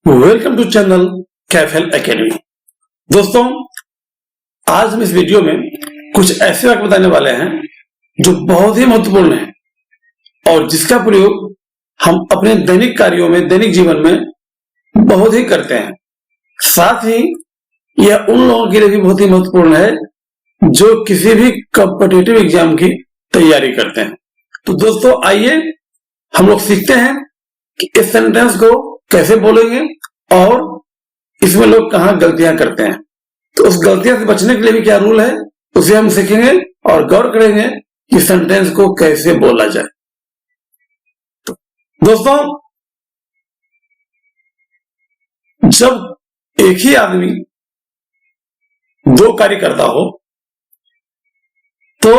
Welcome to channel कैफेल academy. दोस्तों, आज हम इस वीडियो में कुछ ऐसे वाक्य बताने वाले हैं जो बहुत ही महत्वपूर्ण है और जिसका प्रयोग हम अपने दैनिक कार्यों में, दैनिक जीवन में बहुत ही करते हैं। साथ ही यह उन लोगों के लिए भी बहुत ही महत्वपूर्ण है जो किसी भी कॉम्पिटिटिव एग्जाम की तैयारी करते हैं। तो दोस्तों, आइए हम लोग सीखते हैं कि इस सेंटेंस को कैसे बोलेंगे और इसमें लोग कहां गलतियां करते हैं। तो उस गलतियां से बचने के लिए भी क्या रूल है, उसे हम सीखेंगे और गौर करेंगे कि सेंटेंस को कैसे बोला जाए। दोस्तों, जब एक ही आदमी दो कार्य करता हो तो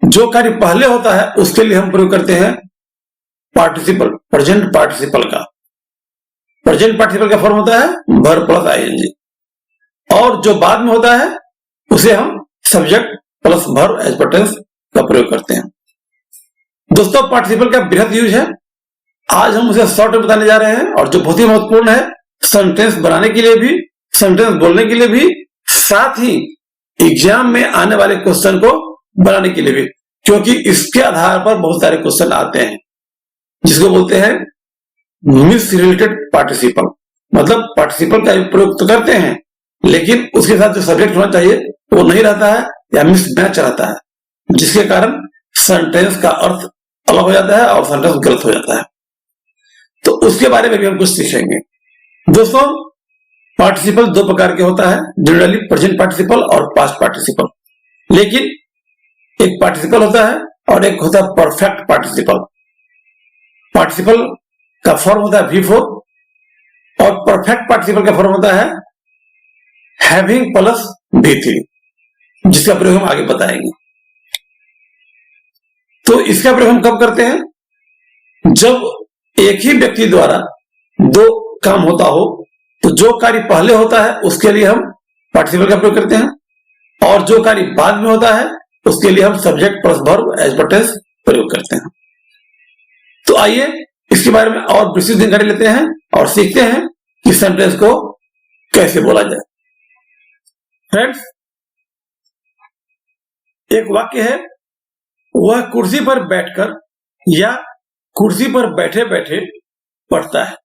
जो कार्य पहले होता है उसके लिए हम प्रयोग करते हैं पार्टिसिपल, प्रेजेंट पार्टिसिपल का। प्रेजेंट पार्टिसिपल का फॉर्म होता है वर्ब प्लस आईएनजी, और जो बाद में होता है उसे हम subject plus verb as per tense का प्रयोग करते हैं। दोस्तों, पार्टिसिपल का बृहद यूज है, आज हम उसे शॉर्ट में बताने जा रहे हैं और जो बहुत ही महत्वपूर्ण है सेंटेंस बनाने के लिए भी, सेंटेंस बोलने के लिए भी, साथ ही एग्जाम में आने वाले क्वेश्चन को बनाने के लिए भी, क्योंकि इसके आधार पर बहुत सारे क्वेश्चन आते हैं जिसको बोलते हैं मिस रिलेटेड पार्टिसिपल। मतलब पार्टिसिपल का प्रयोग तो करते हैं लेकिन उसके साथ जो सब्जेक्ट होना चाहिए वो नहीं रहता है या मिस मैच रहता है, जिसके कारण सेंटेंस का अर्थ अलग हो जाता है और सेंटेंस गलत हो जाता है। तो उसके बारे में भी हम कुछ सीखेंगे। दोस्तों, पार्टिसिपल दो प्रकार के होता है, जनरली प्रेजेंट पार्टिसिपल और पास्ट पार्टिसिपल। लेकिन एक पार्टिसिपल होता है और एक होता है परफेक्ट पार्टिसिपल। पार्टिसिपल का फॉर्म होता है V4 और परफेक्ट पार्टिसिपल का फॉर्म होता है हैविंग प्लस V3, जिसका प्रयोग हम आगे बताएंगे। तो इसका प्रयोग हम कब करते हैं? जब एक ही व्यक्ति द्वारा दो काम होता हो तो जो कार्य पहले होता है उसके लिए हम पार्टिसिपल का प्रयोग करते हैं और जो कार्य बाद में होता है उसके लिए हम subject plus verb as per tense प्रयोग करते हैं। तो आइए इसके बारे में और विस्तृत जानकारी लेते हैं और सीखते हैं कि सेंटेंस को कैसे बोला जाए। फ्रेंड्स, एक वाक्य है, वह कुर्सी पर बैठकर या कुर्सी पर बैठे बैठे पढ़ता है।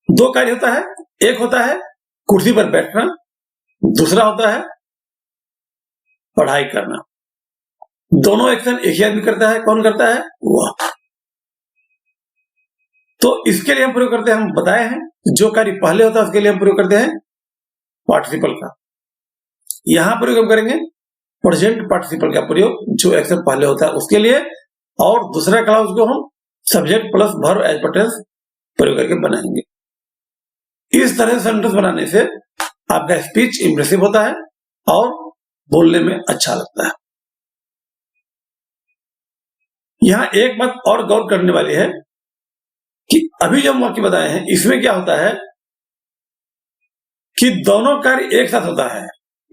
दो कार्य होता है, एक होता है कुर्सी पर बैठना, दूसरा होता है पढ़ाई करना। दोनों एक्शन एक ही आदमी करता है। कौन करता है? वह। तो इसके लिए हम प्रयोग करते हैं, हम बताए हैं जो कार्य पहले होता है उसके लिए हम प्रयोग करते हैं पार्टिसिपल का। यहां प्रयोग हम करेंगे प्रेजेंट पार्टिसिपल का प्रयोग, जो एक्शन पहले होता है उसके लिए, और दूसरा क्लाउज को हम subject plus verb as per tense प्रयोग करके बनाएंगे। इस तरह सेंटेंस बनाने से आपका स्पीच इंप्रेसिव होता है और बोलने में अच्छा लगता है। यहां एक बात और गौर करने वाली है कि अभी जो हम वाक्य बताए हैं इसमें क्या होता है कि दोनों कार्य एक साथ होता है,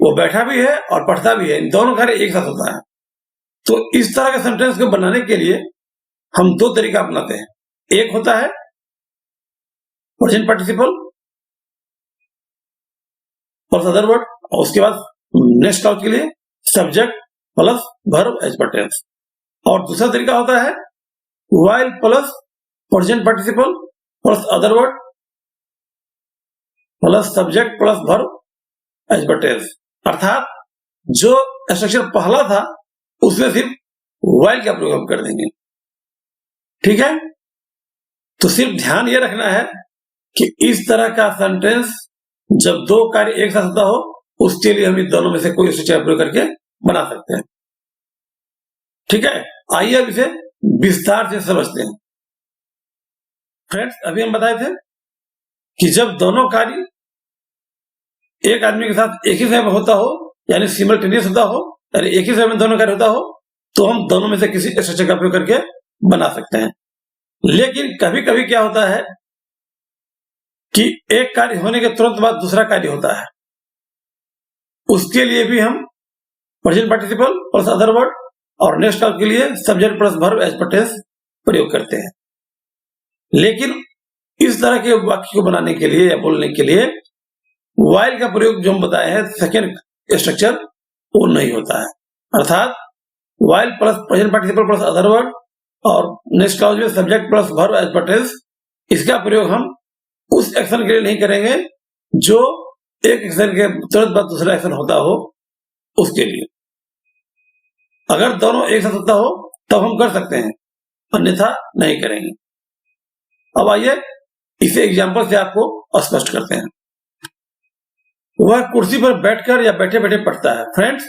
वो बैठा भी है और पढ़ता भी है, दोनों कार्य एक साथ होता है। तो इस तरह के सेंटेंस को बनाने के लिए हम दो तरीका अपनाते हैं। एक होता है present participle plus other word, और उसके बाद नेक्स्ट क्लाउज के लिए subject plus verb as per tense, और दूसरा तरीका होता है while plus present participle plus other word plus subject plus verb as per tense. अर्थात जो स्ट्रक्चर पहला था उसमें सिर्फ व्हाइल का प्रयोग हम कर देंगे। ठीक है? तो सिर्फ ध्यान यह रखना है कि इस तरह का सेंटेंस जब दो कार्य एक साथ होता हो उसके लिए हम इन दोनों में से कोई स्ट्रक्चर प्रयोग करके बना सकते हैं। ठीक है? आइए अब इसे विस्तार से समझते हैं। फ्रेंड्स, अभी हम बताए थे कि जब दोनों कार्य एक आदमी के साथ एक ही समय में होता हो, यानी सिमल्टेनियस होता हो, यानी एक ही समय में दोनों कार्य होता हो, तो हम दोनों में से किसी स्ट्रक्चर का प्रयोग करके बना सकते हैं। लेकिन कभी कभी क्या होता है कि एक कार्य होने के तुरंत बाद दूसरा कार्य होता है, उसके लिए भी हम present participle plus other word और नेक्स्ट क्लाउज के लिए subject plus verb as per tense प्रयोग करते हैं। लेकिन इस तरह के वाक्य को बनाने के लिए या बोलने के लिए while का प्रयोग जो हम बताए हैं सेकेंड स्ट्रक्चर वो नहीं होता है। अर्थात while plus present participle plus other word और नेक्स्ट क्लॉज में subject plus verb as per tense, इसका प्रयोग हम उस एक्शन के लिए नहीं करेंगे जो एक एक्शन के तुरंत बाद दूसरा एक्शन होता हो उसके लिए। अगर दोनों एक साथ होता हो तब हम कर सकते हैं, अन्यथा नहीं करेंगे। अब आइए इसे एग्जांपल से आपको स्पष्ट करते हैं। वह कुर्सी पर बैठकर या बैठे बैठे पढ़ता है। फ्रेंड्स,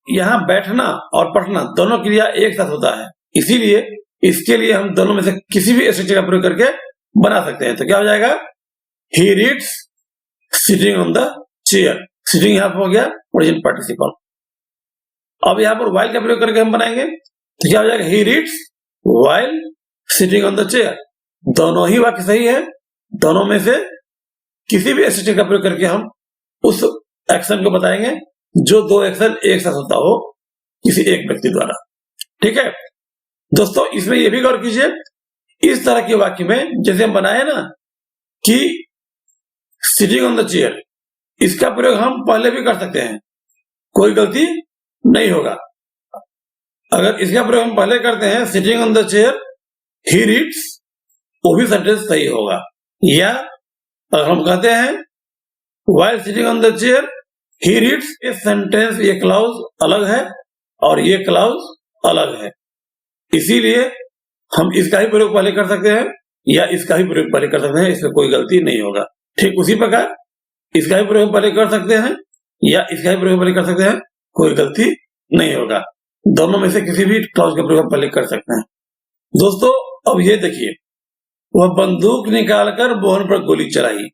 यहाँ बैठना और पढ़ना दोनों क्रिया एक साथ होता है, इसीलिए इसके लिए हम दोनों में से किसी भी स्ट्रक्चर का प्रयोग करके बना सकते हैं। तो क्या हो जाएगा? He reads sitting on the chair. Sitting यहाँ पर हो गया प्रेजेंट पार्टिसिपल। अब यहाँ पर while का प्रयोग करके हम बनाएंगे तो क्या हो जाएगा? He reads while sitting on the chair. दोनों ही वाक्य सही है, दोनों में से किसी भी स्ट्रक्चर का प्रयोग करके हम उस एक्शन को बताएंगे जो दो एक्शन एक साथ होता हो किसी एक व्यक्ति द्वारा। ठीक है दोस्तों, इसमें यह भी गौर कीजिए, इस तरह के वाक्य में जैसे हम बनाए ना कि सिटिंग ऑन द चेयर, इसका प्रयोग हम पहले भी कर सकते हैं, कोई गलती नहीं होगा। अगर इसका प्रयोग हम पहले करते हैं sitting on the chair he reads, वो भी सेंटेंस सही होगा। या अगर हम कहते हैं while sitting on the chair he reads, ये सेंटेंस, ये क्लाउज अलग है और ये क्लाउज अलग है, इसीलिए हम इसका ही प्रयोग पहले कर सकते हैं या इसका ही प्रयोग पहले कर सकते हैं, इसमें कोई गलती नहीं होगा। ठीक उसी प्रकार इसका ही प्रयोग पहले कर सकते हैं या इसका ही प्रयोग पहले कर सकते हैं, कोई गलती नहीं होगा। दोनों में से किसी भी क्लाउज का प्रयोग पहले कर सकते हैं। दोस्तों अब ये देखिए, वह बंदूक निकालकर मोहन पर गोली चलाई।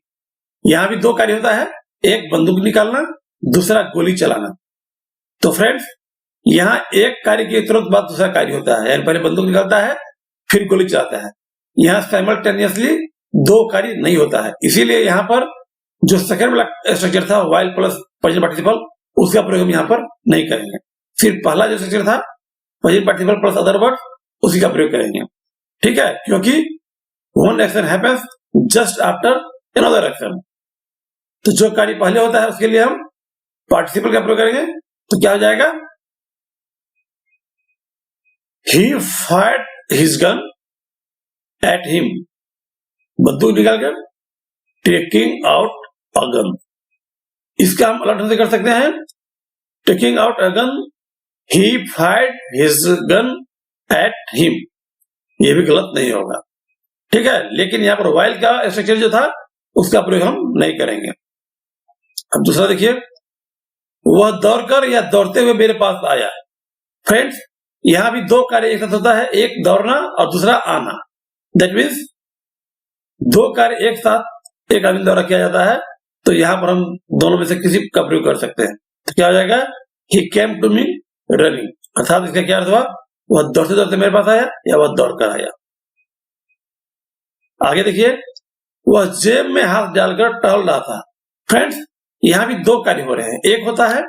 यहां भी दो कार्य होता है, एक बंदूक निकालना, दूसरा गोली चलाना। तो फ्रेंड्स, यहाँ एक कार्य के तुरंत बाद दूसरा कार्य होता है, यानी पहले बंदूक निकालता है फिर गोली चलाता है। यहाँ साइमल्टेनियसली दो कार्य नहीं होता है, इसीलिए यहाँ पर जो सेकंड वाला स्ट्रक्चर था while प्लस प्रेजेंट पार्टिसिपल, उसका प्रयोग हम यहाँ पर नहीं करेंगे। फिर पहला जो स्ट्रक्चर था present participle plus other word, उसी का प्रयोग करेंगे। ठीक है, क्योंकि one action happens just after another action, तो जो कार्य पहले होता है उसके लिए हम पार्टिसिपल का प्रयोग करेंगे। तो क्या हो जाएगा? ही fired his gun at him, बंदूक निकालकर टेकिंग आउट अ गन। इसका हम अलग ढंग से कर सकते हैं, taking out a gun he fired his gun at him, ये भी गलत नहीं होगा। ठीक है, लेकिन यहाँ पर while का स्ट्रक्चर जो था उसका प्रयोग हम नहीं करेंगे। अब दूसरा देखिए, वह दौड़कर या दौड़ते हुए मेरे पास आया। फ्रेंड्स, यहां भी दो कार्य एक साथ होता है, एक दौड़ना और दूसरा आना। दैट मीन्स दो कार्य एक साथ एक आदमी द्वारा किया जाता है, तो यहां पर हम दोनों में से किसी का प्रयोग कर सकते हैं। तो क्या हो जाएगा? ही केम टू मी रनिंग, अर्थात इसका क्या अर्थ हुआ? वह दौड़ते दौड़ते मेरे पास आया या वह दौड़कर आया। आगे देखिए, वह जेब में हाथ डालकर टहल रहा था। फ्रेंड्स, यहां भी दो कार्य हो रहे हैं, एक होता है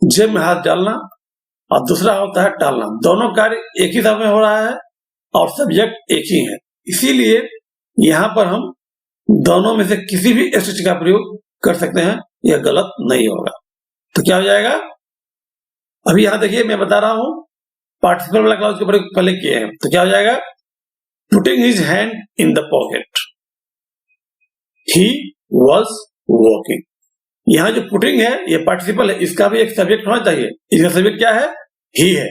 जेब में हाथ डालना और दूसरा होता है टालना। दोनों कार्य एक ही समय हो रहा है और सब्जेक्ट एक ही है, इसीलिए यहां पर हम दोनों में से किसी भी स्ट्रक्चर का प्रयोग कर सकते हैं, यह गलत नहीं होगा। तो क्या हो जाएगा? अभी यहां देखिए, मैं बता रहा हूं पार्टिसिपल वाला क्लॉज के प्रयोग पहले किए हैं, तो क्या हो जाएगा? Putting his hand in the pocket, he was walking. यहां जो पुटिंग है ये पार्टिसिपल है, इसका भी एक सब्जेक्ट होना चाहिए। इसका सब्जेक्ट क्या है? ही है।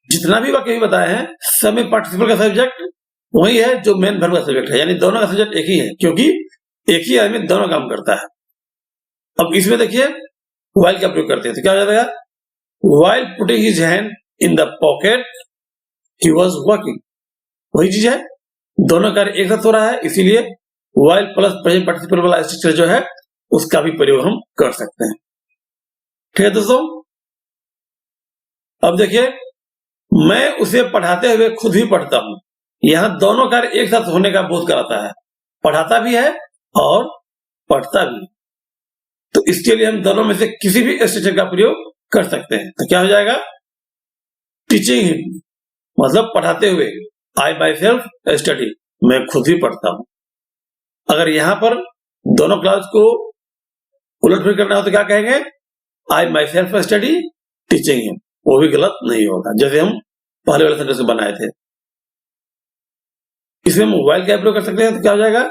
जितना भी वाक्य बताए हैं सब में पार्टिसिपल का सब्जेक्ट वही है जो मेन वर्ब का सब्जेक्ट है, यानी दोनों का सब्जेक्ट एक ही है, क्योंकि एक ही आदमी दोनों काम करता है। अब इसमें देखिए while का प्रयोग करते हैं, तो क्या हो जाएगा? while putting his hand in the pocket he was working। वही चीज है, दोनों कार्य एक साथ हो रहा है, इसीलिए while प्लस प्रेजेंट पार्टिसिपल वाला स्ट्रक्चर जो है उसका भी प्रयोग हम कर सकते हैं। ठीक है दोस्तों, अब देखिए, मैं उसे पढ़ाते हुए खुद ही पढ़ता हूं। यहां दोनों कार्य एक साथ होने का बोध कराता है, पढ़ाता भी है और पढ़ता भी। तो इसके लिए हम दोनों में से किसी भी स्ट्रक्चर का प्रयोग कर सकते हैं। तो क्या हो जाएगा? टीचिंग हिम, मतलब पढ़ाते हुए, आई माई सेल्फ स्टडी, मैं खुद ही पढ़ता हूं। अगर यहां पर दोनों क्लास को उलट फिर करना हो तो क्या कहेंगे, I myself study teaching him. वो भी गलत नहीं होगा, जैसे हम पहले वाले सेंटेंस में बनाए थे। इसमें हम वाइल का प्रयोग कर सकते हैं, तो क्या हो जाएगा,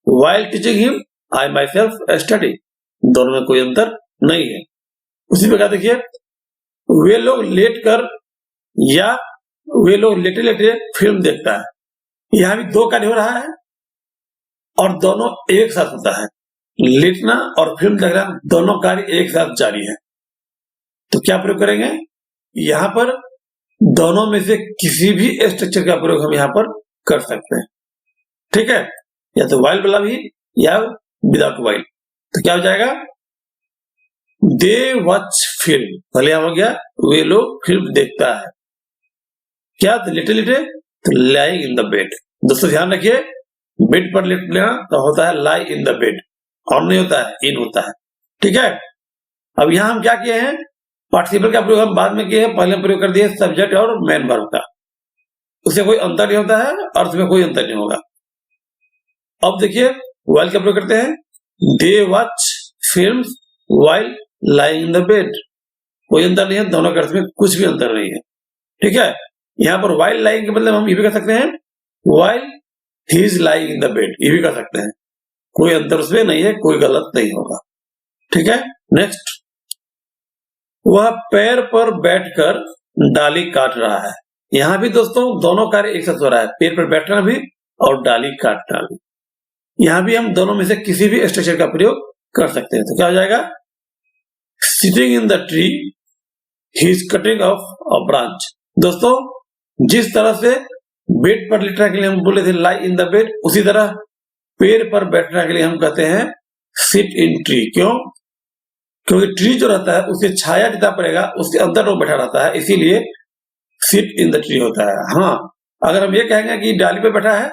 while teaching him I myself study. दोनों में कोई अंतर नहीं है। उसी प्रकार देखिए, वे लोग लेट कर या वे लोग लेटे लेटे फिल्म देखता है। यहां भी दो कार्य हो रहा है और दोनों एक साथ होता है। लेटना और फिल्म देखना दोनों कार्य एक साथ जारी है। तो क्या प्रयोग करेंगे, यहां पर दोनों में से किसी भी स्ट्रक्चर का प्रयोग हम यहां पर कर सकते हैं। ठीक है, या तो वाइल वाला भी या विदाउट वाइल। तो क्या हो जाएगा, दे वॉच फिल्म। पहले हो गया वे लोग फिल्म देखता है। क्या, तो लेटे लेटे, तो लाइंग इन द बेड। दोस्तों ध्यान रखिए, बेड पर लेटना तो होता है लाई इन द बेड, और नहीं होता है इन होता है। ठीक है, अब यहां हम क्या किए हैं, पार्टिसिपल का प्रयोग हम बाद में किए हैं, पहले प्रयोग कर दिए सब्जेक्ट और मेन वर्ब का। उससे कोई अंतर नहीं होता है, अर्थ में कोई अंतर नहीं होगा। अब देखिए वाइल का प्रयोग करते हैं, they watch film while lying in the bed. कोई अंतर नहीं है, दोनों के अर्थ में कुछ भी अंतर नहीं है। ठीक है, यहां पर वाइल लाइंग के मतलब हम ये भी कर सकते हैं, while he is lying in the bed, ये भी कर सकते हैं। कोई अंतर उसमें नहीं है, कोई गलत नहीं होगा। ठीक है, नेक्स्ट, वह पैर पर बैठकर डाली काट रहा है। यहां भी दोस्तों दोनों कार्य एक साथ हो रहा है, पैर पर बैठना भी और डाली काटना भी। यहां भी हम दोनों में से किसी भी स्ट्रक्चर का प्रयोग कर सकते हैं। तो क्या हो जाएगा, sitting in the tree he is cutting of a branch. दोस्तों जिस तरह से बेड पर लेटने के लिए हम बोले थे लाई इन द बेड, उसी तरह पेड़ पर बैठने के लिए हम कहते हैं सिट इन ट्री। क्यों, क्योंकि ट्री जो रहता है उसके छाया जितना पड़ेगा उसके अंदर वो बैठा रहता है, इसीलिए सिट इन द ट्री होता है। हाँ, अगर हम ये कहेंगे कि डाली पे बैठा है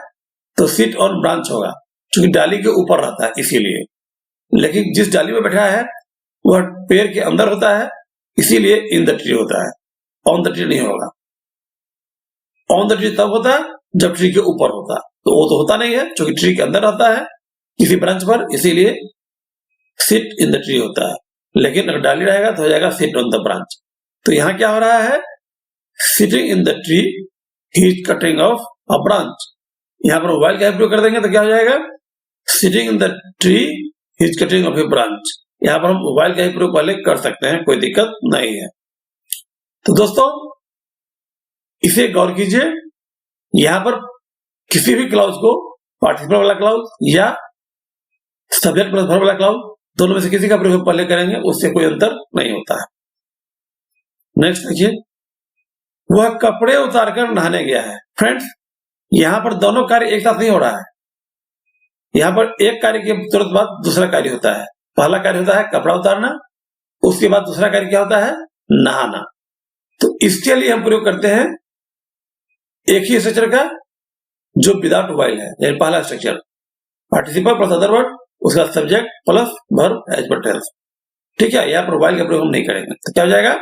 तो सिट ऑन ब्रांच होगा, क्योंकि डाली के ऊपर रहता है इसीलिए। लेकिन जिस डाली पे बैठा है वह पेड़ के अंदर होता है, इसीलिए इन द ट्री होता है, ऑन द ट्री नहीं होगा। ऑन द ट्री तब होता है जब ट्री के ऊपर होता है, तो वो तो होता नहीं है क्योंकि ट्री के अंदर रहता है किसी ब्रांच पर, इसीलिए सिट इन द ट्री होता है। लेकिन अगर डाली रहेगा तो हो जाएगा सिट ऑन द ब्रांच। तो यहां क्या हो रहा है, sitting in the tree he is cutting of a branch. यहां पर वाइल का प्रयोग कर देंगे तो क्या हो जाएगा, sitting in the tree he is cutting of A branch. यहां पर हम वाइल का प्रयोग पहले कर सकते हैं, कोई दिक्कत नहीं है। तो दोस्तों इसे गौर कीजिए, यहां पर किसी भी क्लाउज को पार्टिसिपल वाला क्लाउज या सब्जेक्ट प्लस वर्ब वाला क्लाउज, दोनों में से किसी का प्रयोग पहले करेंगे, उससे कोई अंतर नहीं होता है। नेक्स्ट देखिए, वह कपड़े उतारकर नहाने गया है। फ्रेंड्स यहां पर दोनों कार्य एक साथ नहीं हो रहा है, यहां पर एक कार्य के तुरंत बाद दूसरा कार्य होता है। पहला कार्य होता है कपड़ा उतारना, उसके बाद दूसरा कार्य क्या होता है, नहाना। तो इसके लिए हम प्रयोग करते हैं एक ही स्ट्रक्चर का जो विदाउट वाइल है। यानी पहला structure participle plus other word, उसका subject plus verb as per tense. ठीक है, यहां पर वाइल का प्रयोग हम नहीं करेंगे। तो क्या हो जाएगा,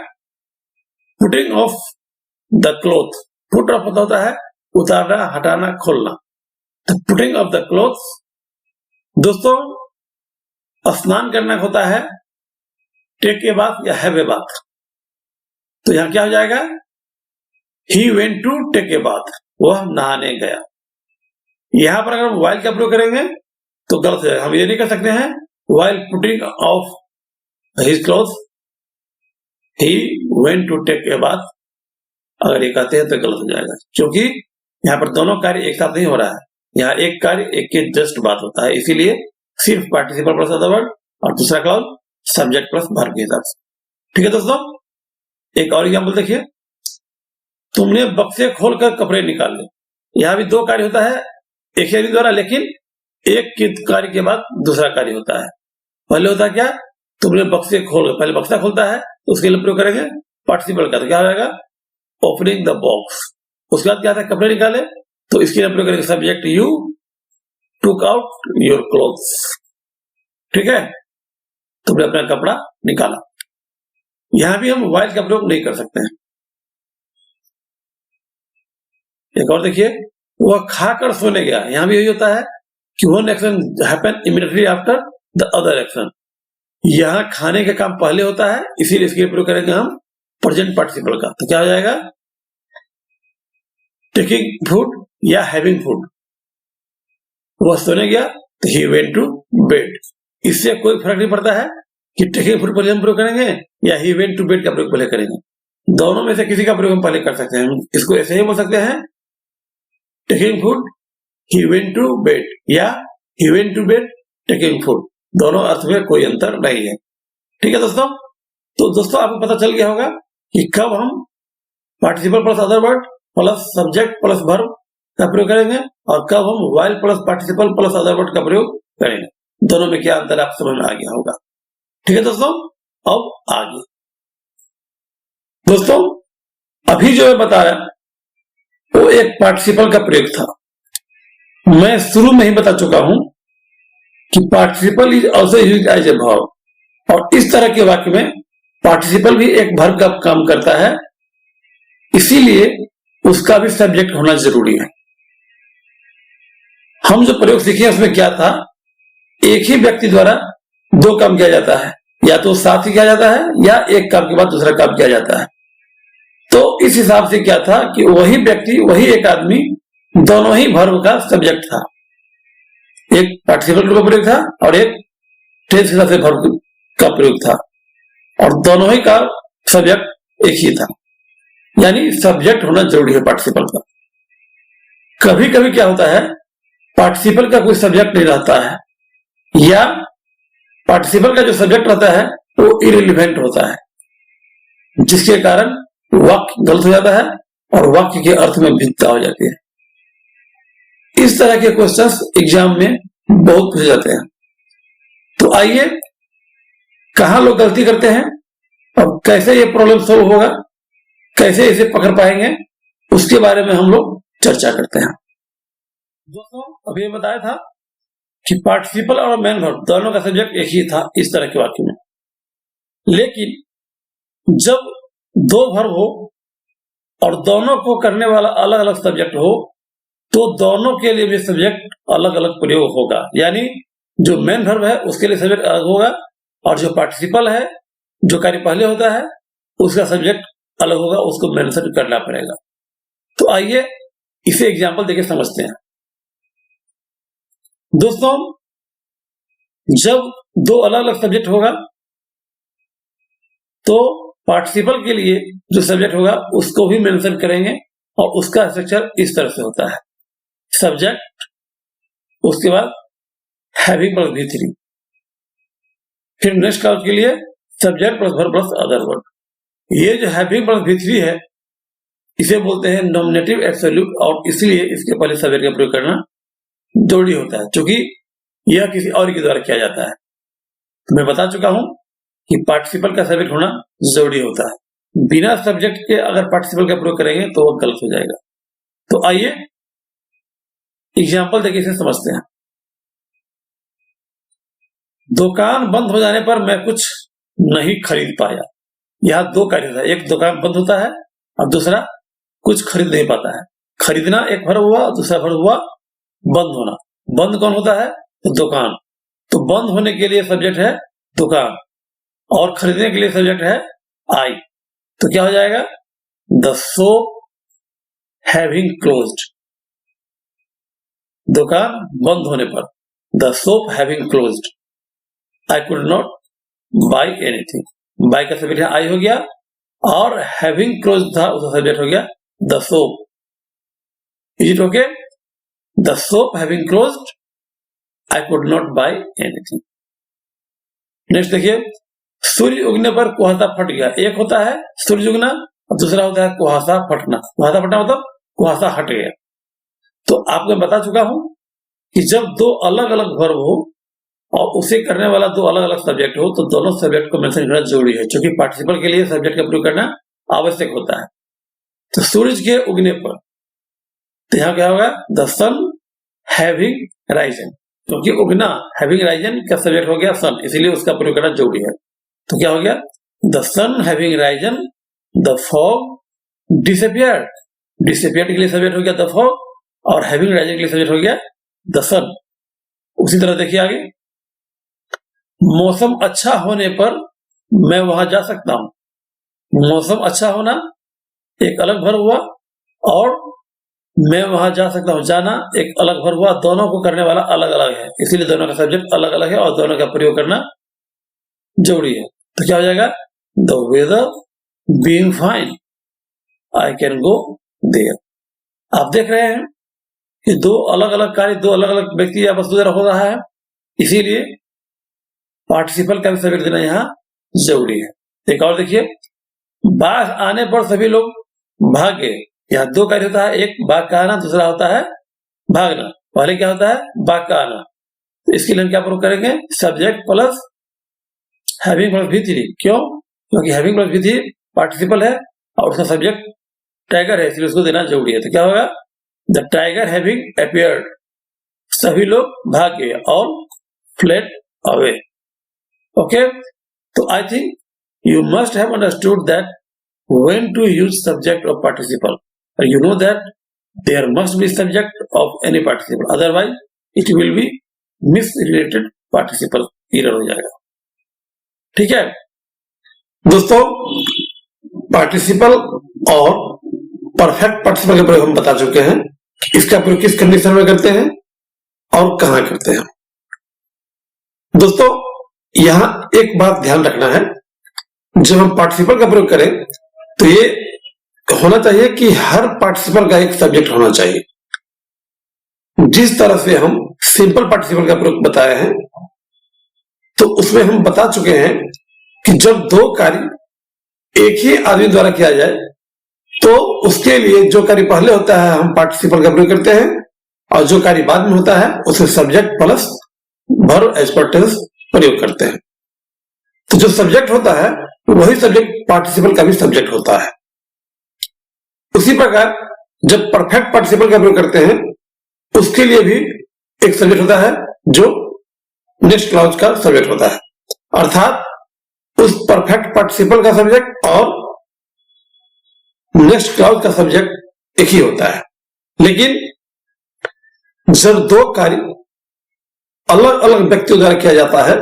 putting of the cloth. Put off होता है उतारना, हटाना, खोलना। तो पुटिंग ऑफ द क्लोथ, दोस्तों स्नान करना होता है टेक के बाद या हैव ए बाथ। तो यहां क्या हो जाएगा, he went to take a bath, वह नहाने गया। यहां पर अगर हम वाइल का प्रयोग करेंगे तो गलत है। हम ये नहीं कर सकते हैं while putting off his cloth he went to take a bath. अगर ये कहते हैं तो गलत हो जाएगा, क्योंकि यहाँ पर दोनों कार्य एक साथ नहीं हो रहा है, यहाँ एक कार्य एक के जस्ट बात होता है। इसीलिए सिर्फ पार्टिसिपल प्लस अदर वर्ड और दूसरा क्लाउज सब्जेक्ट प्लस वर्ब के हिसाब से। ठीक है दोस्तों, एक और एग्जाम्पल देखिए, तुमने बक्से खोलकर कपड़े निकाले। यहाँ भी दो कार्य होता है एक ही द्वारा, लेकिन एक के कार्य के बाद दूसरा कार्य होता है। पहले होता है क्या, तुमने बक्से खोल, पहले बक्सा खोलता है तो उसके लिए प्रयोग करेंगे पार्टिसिपल का, तो क्या हो जाएगा, ओपनिंग द बॉक्स। उसके बाद क्या था, कपड़े निकाले, तो इसके लिए प्रयोग करेंगे subject you took out your clothes. ठीक है, तुमने अपना कपड़ा निकाला। यहां भी हम वाइल का प्रयोग नहीं कर सकते हैं। एक और देखिए, वह खाकर सोने गया। यहां भी यही होता है कि one action happen immediately after the other action. यहां खाने का काम पहले होता है, इसीलिए इसके प्रयोग करेंगे हम प्रेजेंट पार्टिसिपल का। तो क्या हो जाएगा, टेकिंग फूड या हैविंग फूड। वह सोने गया तो ही वेंट टू बेड। इससे कोई फर्क नहीं पड़ता है कि टेकिंग फूड पहले हम प्रयोग करेंगे या ही वेंट टू बेड का प्रयोग पहले करेंगे। दोनों में से किसी का प्रयोग हम पहले कर सकते हैं। इसको ऐसे ही बोल सकते हैं, taking food he went to bed या he went to bed taking food. दोनों अर्थ में कोई अंतर नहीं है। ठीक है दोस्तों, तो दोस्तों आपको पता चल गया होगा कि कब हम participle plus other word plus subject plus verb का प्रयोग करेंगे और कब हम while plus participle plus other word का प्रयोग करेंगे। दोनों में क्या अंतर आप समझ में आ गया होगा। ठीक है दोस्तों, अब आगे दोस्तों, अभी जो मैं बता रहा वो एक पार्टिसिपल का प्रयोग था। मैं शुरू में ही बता चुका हूं कि participle is also used as a verb, और इस तरह के वाक्य में पार्टिसिपल भी एक वर्ब का काम करता है, इसीलिए उसका भी सब्जेक्ट होना जरूरी है। हम जो प्रयोग सीखे उसमें क्या था, एक ही व्यक्ति द्वारा दो काम किया जाता है, या तो साथ ही किया जाता है या एक काम के बाद दूसरा काम किया जाता है। तो इस हिसाब से क्या था कि वही व्यक्ति, वही एक आदमी, दोनों ही वर्ब का सब्जेक्ट था। एक पार्टिसिपल का प्रयोग था और एक टेंस के हिसाब से वर्ब का प्रयोग था, और दोनों ही का सब्जेक्ट एक ही था। यानी सब्जेक्ट होना जरूरी है पार्टिसिपल का। कभी कभी क्या होता है, पार्टिसिपल का कोई सब्जेक्ट नहीं रहता है, या पार्टिसिपल का जो सब्जेक्ट रहता है वो इररिलेवेंट होता है, जिसके कारण वाक्य गलत हो जाता है और वाक्य के अर्थ में भिन्नता हो जाती है। इस तरह के क्वेश्चंस एग्जाम में बहुत पूछे जाते हैं। तो आइए, कहां लोग गलती करते हैं और कैसे ये प्रॉब्लम सोल्व होगा, कैसे इसे पकड़ पाएंगे, उसके बारे में हम लोग चर्चा करते हैं। दोस्तों, अभी बताया था कि पार्टिसिपल और मेन वर्ब दोनों का सब्जेक्ट एक ही था इस तरह के वाक्य में, लेकिन जब दो वर्ब हो और दोनों को करने वाला अलग अलग सब्जेक्ट हो, तो दोनों के लिए भी सब्जेक्ट अलग अलग प्रयोग होगा। यानी जो मेन वर्ब है उसके लिए सब्जेक्ट अलग होगा, और जो पार्टिसिपल है, जो कार्य पहले होता है, उसका सब्जेक्ट अलग होगा, उसको मेंशन करना पड़ेगा। तो आइए इसे एग्जाम्पल देके समझते हैं। दोस्तों, जब दो अलग अलग सब्जेक्ट होगा तो पार्टिसिपल के लिए जो सब्जेक्ट होगा उसको भी मेंशन करेंगे, और उसका स्ट्रक्चर इस तरह से होता है, सब्जेक्ट, उसके बाद हैविंग प्लस V3, फिर नेक्स्ट क्लास के लिए subject plus verb plus other word. ये जो हैविंग प्लस V3 है, इसे बोलते हैं नॉमिनेटिव एब्सोल्यूट, और इसलिए इसके पहले सब्जेक्ट का प्रयोग करना जरूरी होता है, क्योंकि यह किसी और के द्वारा किया जाता है। तो मैं बता चुका हूं कि पार्टिसिपल का सब्जेक्ट होना जरूरी होता है। बिना सब्जेक्ट के अगर पार्टिसिपल का प्रयोग करेंगे तो वह गलत हो जाएगा। तो आइए एग्जाम्पल देखिए, इसे समझते हैं। दुकान बंद हो जाने पर मैं कुछ नहीं खरीद पाया। यह दो कार्य होता है, एक दुकान बंद होता है और दूसरा कुछ खरीद नहीं पाता है। खरीदना एक वर्ब हुआ, दूसरा वर्ब हुआ बंद होना। बंद कौन होता है, तो दुकान। तो बंद होने के लिए सब्जेक्ट है दुकान, और खरीदने के लिए सब्जेक्ट है आई। तो क्या हो जाएगा, द शॉप हैविंग क्लोज्ड। दुकान बंद होने पर, the shop having closed, I could not by anything. By का सब्जेक्ट आई हो गया, और हैविंग क्लोज्ड था, उसका सब्जेक्ट हो गया the shop. Is it okay, the shop having closed, I could not by anything. Next देखिए, सूर्य उगने पर कुहासा फट गया। एक होता है सूर्य उगना और दूसरा होता है कुहासा फटना। कुहासा फटना मतलब कुहासा हट गया। तो आपको मैं बता चुका हूं कि जब दो अलग अलग वर्ब हो और उसे करने वाला दो अलग अलग सब्जेक्ट हो, तो दोनों सब्जेक्ट को मेंशन करना जरूरी है, क्योंकि पार्टिसिपल के लिए सब्जेक्ट का प्रयोग करना आवश्यक होता है। तो सूरज के उगने पर, तो यहां क्या होगा, द सन हैविंग राइजन, क्योंकि उगना हैविंग राइजन का सब्जेक्ट हो गया सन, इसीलिए उसका प्रयोग करना जरूरी है। तो क्या हो गया, the sun having risen, the fog disappeared. Disappeared के लिए सब्जेक्ट हो गया द फॉग, और हैविंग राइजिंग के लिए सब्जेक्ट हो गया द सन। उसी तरह देखिए आगे, मौसम अच्छा होने पर मैं वहां जा सकता हूं। मौसम अच्छा होना एक अलग वर्ब हुआ और मैं वहां जा सकता हूं जाना एक अलग वर्ब हुआ। दोनों को करने वाला अलग अलग है, इसीलिए दोनों का सब्जेक्ट अलग अलग है और दोनों का प्रयोग करना जरूरी है। तो क्या हो जाएगा, the weather being fine I can go there. आप देख रहे हैं कि दो अलग अलग कार्य दो अलग अलग व्यक्ति या वस्तु द्वारा हो रहा है, इसीलिए पार्टिसिपल का भी सब्जेक्ट देना यहाँ जरूरी है। एक और देखिए, बाढ़ आने पर सभी लोग भाग गए। यहाँ दो कार्य होता है, एक बाघ का आना, दूसरा होता है भागना। पहले क्या होता है, बाघ का आना, तो इसके लिए हम क्या प्रयोग करेंगे, subject plus having plus V3। क्यों, क्योंकि हैविंग प्लस V3 पार्टिसिपल है और उसका सब्जेक्ट टाइगर है, इसलिए उसको देना जरूरी है। तो क्या होगा, द टाइगर हैविंग अपीयर्ड, सभी लोग भाग गए, और फ्लेड अवे। ओके, तो I think you must have understood that when to use subject of participle. You know that there must be subject of any participle, otherwise it will be misrelated participle, error हो जाएगा। ठीक है दोस्तों, participle और perfect participle का प्रयोग हम बता चुके हैं। इसका प्रयोग किस कंडीशन में करते हैं और कहां करते हैं। दोस्तों यहां एक बात ध्यान रखना है, जब हम पार्टिसिपल का प्रयोग करें तो ये होना चाहिए कि हर पार्टिसिपल का एक सब्जेक्ट होना चाहिए। जिस तरह से हम सिंपल पार्टिसिपल का प्रयोग बताए हैं, तो उसमें हम बता चुके हैं कि जब दो कार्य एक ही आदमी द्वारा किया जाए तो उसके लिए जो कार्य पहले होता है हम पार्टिसिपल का प्रयोग करते हैं, और जो कार्य बाद में होता है उसे subject plus verb as per tense प्रयोग करते हैं। तो जो सब्जेक्ट होता है वही सब्जेक्ट पार्टिसिपल का भी सब्जेक्ट होता है। उसी प्रकार जब परफेक्ट पार्टिसिपल का प्रयोग करते हैं उसके लिए भी एक सब्जेक्ट होता है जो नेक्स्ट क्लॉज का सब्जेक्ट होता है, अर्थात उस परफेक्ट पार्टिसिपल का सब्जेक्ट और नेक्स्ट क्लॉज का सब्जेक्ट एक ही होता है। लेकिन जब दो कार्य अलग अलग व्यक्तियों द्वारा किया जाता है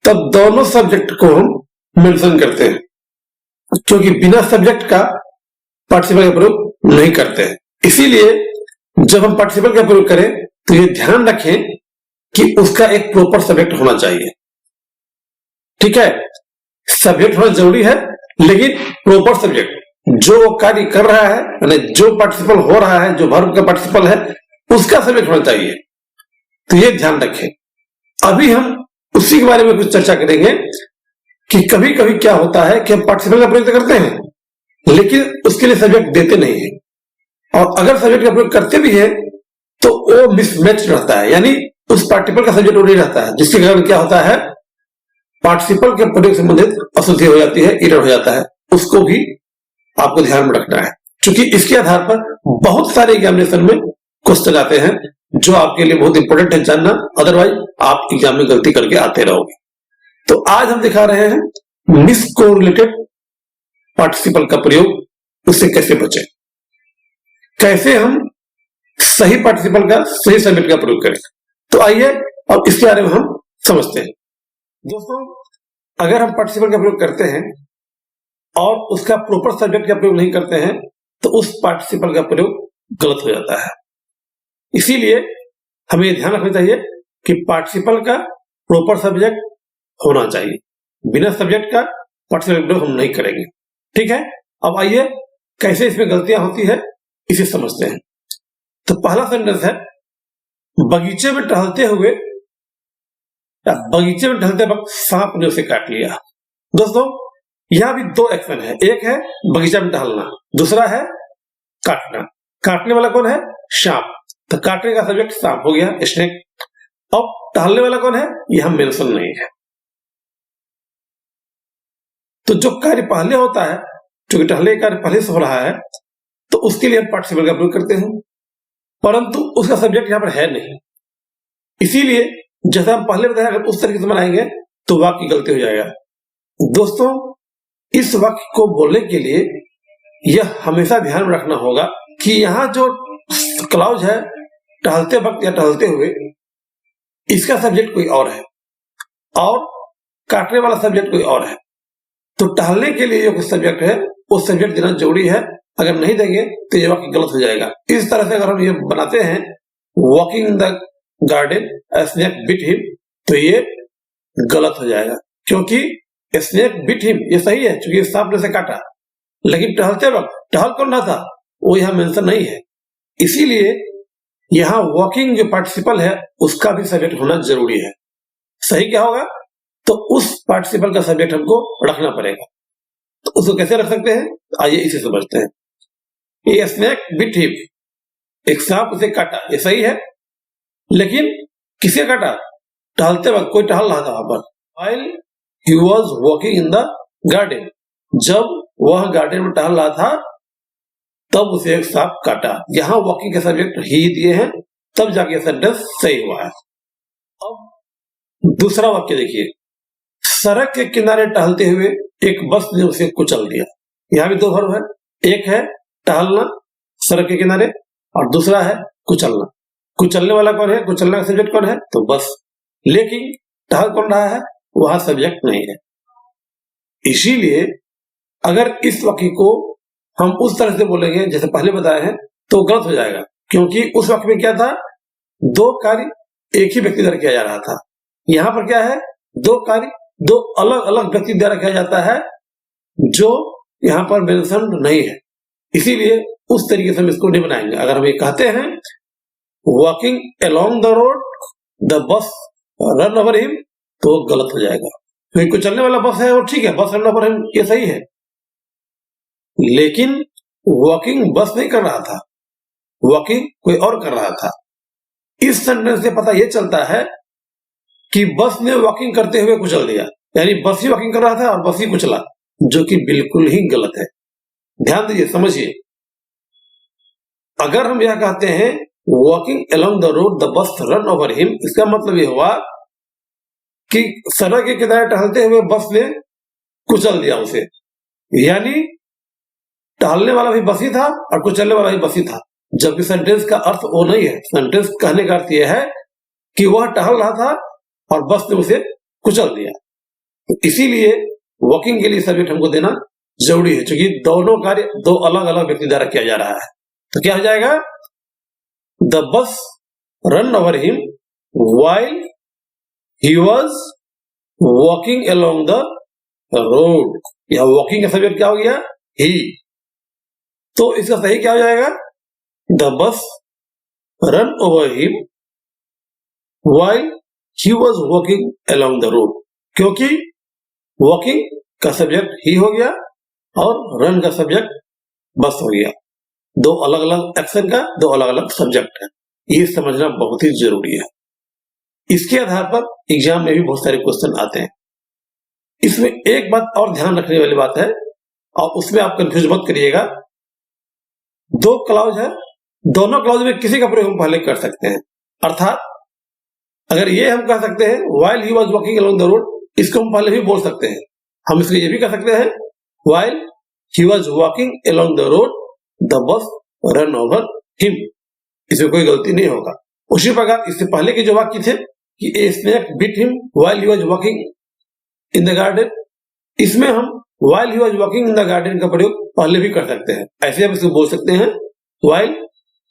तब दोनों सब्जेक्ट को हम मेंशन करते हैं, क्योंकि बिना सब्जेक्ट का पार्टिसिपल का प्रयोग नहीं करते हैं। इसीलिए जब हम पार्टिसिपल का प्रयोग करें तो ये ध्यान रखें कि उसका एक प्रॉपर सब्जेक्ट होना चाहिए। ठीक है, सब्जेक्ट होना जरूरी है, लेकिन प्रॉपर सब्जेक्ट, जो कार्य कर रहा है यानी जो पार्टिसिपल हो रहा है, जो वर्ब का पार्टिसिपल है उसका सब्जेक्ट होना चाहिए। तो ये ध्यान रखें। अभी हम उसी के बारे में कुछ चर्चा करेंगे कि कभी कभी क्या होता है कि हम पार्टिसिपल का प्रयोग करते हैं लेकिन उसके लिए सब्जेक्ट देते नहीं है, और अगर सब्जेक्ट का प्रयोग करते भी है तो वो मिसमैच रहता है, यानी उस पार्टिसिपल का सब्जेक्ट वो नहीं रहता है, जिसके कारण क्या होता है, पार्टिसिपल के प्रयोग संबंधित अशुद्धि हो जाती है, एरर हो जाता है। उसको भी आपको ध्यान में रखना है, क्योंकि इसके आधार पर बहुत सारे एग्जामिनेशन में क्वेश्चन आते हैं जो आपके लिए बहुत इंपॉर्टेंट है जानना, अदरवाइज आप एग्जाम में गलती करके आते रहोगे। तो आज हम दिखा रहे हैं मिसकोरिलेटेड पार्टिसिपल का प्रयोग, उससे कैसे बचें, कैसे हम सही पार्टिसिपल का सही सब्जेक्ट का प्रयोग करें। तो आइए अब इसके बारे में हम समझते हैं। दोस्तों अगर हम पार्टिसिपल का प्रयोग करते हैं और उसका प्रॉपर सब्जेक्ट का प्रयोग नहीं करते हैं तो उस पार्टिसिपल का प्रयोग गलत हो जाता है। इसीलिए हमें ध्यान रखना चाहिए कि पार्टिसिपल का प्रॉपर सब्जेक्ट होना चाहिए, बिना सब्जेक्ट का पार्टिसिपल प्रयोग हम नहीं करेंगे। ठीक है, अब आइए कैसे इसमें गलतियां होती है इसे समझते हैं। तो पहला सेंटेंस है, बगीचे में टहलते हुए या बगीचे में टहलते वक्त सांप ने उसे काट लिया। दोस्तों यहां भी दो एक्शन है, एक है बगीचा में टहलना, दूसरा है काटना। काटने वाला कौन है, सांप, तो काटने का सब्जेक्ट सांप हो गया, स्नेक। अब टहलने वाला कौन है, यह मेंशन नहीं है। तो जो कार्य पहले होता है, क्योंकि टहलने का कार्य पहले से हो रहा है, तो उसके लिए हम पार्टिसिपल का प्रयोग करते हैं, परंतु उसका सब्जेक्ट यहां पर है नहीं। इसीलिए जैसा हम पहले बताया, अगर उस तरीके से बनाएंगे तो वाक्य गलती हो जाएगा। दोस्तों इस वाक्य को बोलने के लिए यह हमेशा ध्यान में रखना होगा कि यहां जो क्लाउज है टहलते वक्त या टहलते हुए, इसका सब्जेक्ट कोई और है और काटने वाला सब्जेक्ट कोई और है। तो टहलने के लिए जो सब्जेक्ट है वो सब्जेक्ट देना जरूरी है, अगर नहीं देंगे तो ये वाक्य गलत हो जाएगा। इस तरह से अगर हम ये बनाते हैं walking in the garden a snake bit him, तो ये गलत हो जाएगा, क्योंकि स्नेक बिट हिम ये सही है क्योंकि सांप ने से काटा, लेकिन टहलते वक्त टहल कौन रहा था वो यहाँ मेंशन नहीं है। इसीलिए यहाँ वॉकिंग जो पार्टिसिपल है उसका भी सब्जेक्ट होना जरूरी है। सही क्या होगा, तो उस पार्टिसिपल का सब्जेक्ट हमको रखना पड़ेगा। तो उसको कैसे रख सकते हैं, आइए इसे समझते हैं। ये स्नेक बिट हिम, एक सांप उसे काटा, ये सही है, लेकिन किसे काटा, टहलते वक्त, कोई टहल रहा था वहां पर। while he was walking in the garden, जब वह गार्डन में टहल रहा था तब उसे एक सांप काटा। यहाँ वॉकिंग के सब्जेक्ट ही दिए हैं, तब जाके सेंटेंस सही हुआ है। अब दूसरा वाक्य देखिए, सड़क के किनारे टहलते हुए एक बस ने उसे कुचल दिया। यहाँ भी दो वर्ब है, एक है टहलना सड़क के किनारे और दूसरा है कुचलना। कुचलने वाला कौन है, कुचलने का सब्जेक्ट कौन है, तो बस, लेकिन टहल कौन रहा है, वहां सब्जेक्ट नहीं है। इसीलिए अगर इस वाक्य को हम उस तरह से बोलेंगे जैसे पहले बताया है तो गलत हो जाएगा, क्योंकि उस वाक्य में क्या था, दो कार्य एक ही व्यक्ति द्वारा किया जा रहा था। यहाँ पर क्या है, दो कार्य दो अलग अलग व्यक्ति द्वारा किया जाता है जो यहाँ पर मेंशन नहीं है। इसीलिए उस तरीके से हम इसको नहीं बनाएंगे। अगर हम ये कहते हैं walking along the road the bus run over him, तो गलत हो जाएगा, क्योंकि कोई चलने वाला बस है और ठीक है, बस रन ओवर हिम ये सही है, लेकिन वॉकिंग बस नहीं कर रहा था, वॉकिंग कोई और कर रहा था। इस सेंटेंस से पता यह चलता है कि बस ने वॉकिंग करते हुए कुचल दिया, यानी बस ही वॉकिंग कर रहा था और बस ही कुचला, जो कि बिल्कुल ही गलत है। ध्यान दीजिए, समझिए। अगर हम यह कहते हैं walking along the road the bus run over him, इसका मतलब यह हुआ कि सड़क के किनारे टहलते हुए बस ने कुचल दिया उसे, यानी टहलने वाला भी बस ही था और कुचलने वाला भी बस ही था, जबकि सेंटेंस का अर्थ वो नहीं है। सेंटेंस कहने का अर्थ यह है कि वह टहल रहा था और बस ने उसे कुचल दिया। तो इसीलिए वॉकिंग के लिए सब्जेक्ट हमको देना जरूरी है, क्योंकि दोनों कार्य दो अलग अलग व्यक्ति द्वारा किया जा रहा है। तो क्या हो जाएगा, the bus run over him while he was walking along the road. यह वॉकिंग का सब्जेक्ट क्या हो गया, ही। तो इसका सही क्या हो जाएगा, the bus run over him while he was walking along the road, क्योंकि वॉकिंग का सब्जेक्ट ही हो गया और रन का सब्जेक्ट बस हो गया। दो अलग अलग एक्शन का दो अलग अलग सब्जेक्ट है, ये समझना बहुत ही जरूरी है। इसके आधार पर एग्जाम में भी बहुत सारे क्वेश्चन आते हैं। इसमें एक बात और ध्यान रखने वाली बात है, और उसमें आप कंफ्यूज मत करिएगा। दो क्लाउज है, दोनों क्लाउज में किसी का प्रयोग हम पहले कर सकते हैं। अर्थात अगर ये हम कह सकते हैं while he was walking along the road, इसको हम पहले भी बोल सकते हैं। हम इसलिए ये भी कह सकते हैं while he was walking along the road the bus ran over him, इसमें कोई गलती नहीं होगा। उसी प्रकार इससे पहले के जो वाक्य थे कि a snake bit him while he was walking in the garden, इसमें हम while he was walking in the garden का प्रयोग पहले भी कर सकते हैं। ऐसे हम इसको बोल सकते हैं while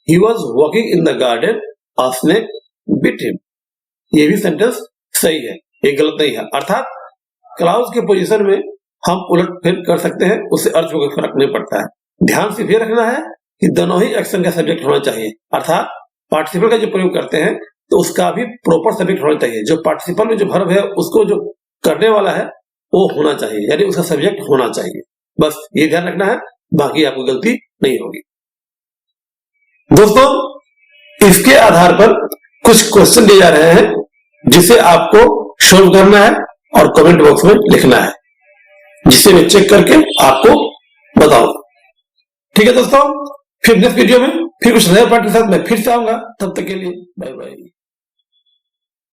he was walking in the garden a snake bit him, ये भी सेंटेंस सही है, ये गलत नहीं है। अर्थात क्लाउज के पोजीशन में हम उलट फेर कर सकते हैं, उससे अर्थ में कोई फर्क नहीं पड़ता है। ध्यान से फिर रखना है कि दोनों ही एक्शन का सब्जेक्ट होना चाहिए। अर्थात पार्टिसिपल का जो प्रयोग करते हैं तो उसका भी प्रॉपर सब्जेक्ट होना चाहिए। जो पार्टिसिपल में जो वर्ब है उसको जो करने वाला है वो होना चाहिए, यानी उसका सब्जेक्ट होना चाहिए। बस ये ध्यान रखना है, बाकी आपको गलती नहीं होगी। दोस्तों, इसके आधार पर कुछ क्वेश्चन दिए जा रहे हैं जिसे आपको सोल्व करना है और कमेंट बॉक्स में लिखना है, जिसे मैं चेक करके आपको बताऊंगा। ठीक है दोस्तों, फिर नेक्स्ट वीडियो में फिर कुछ नए पार्ट के साथ मैं फिर से आऊंगा। तब तक के लिए बाय बाय।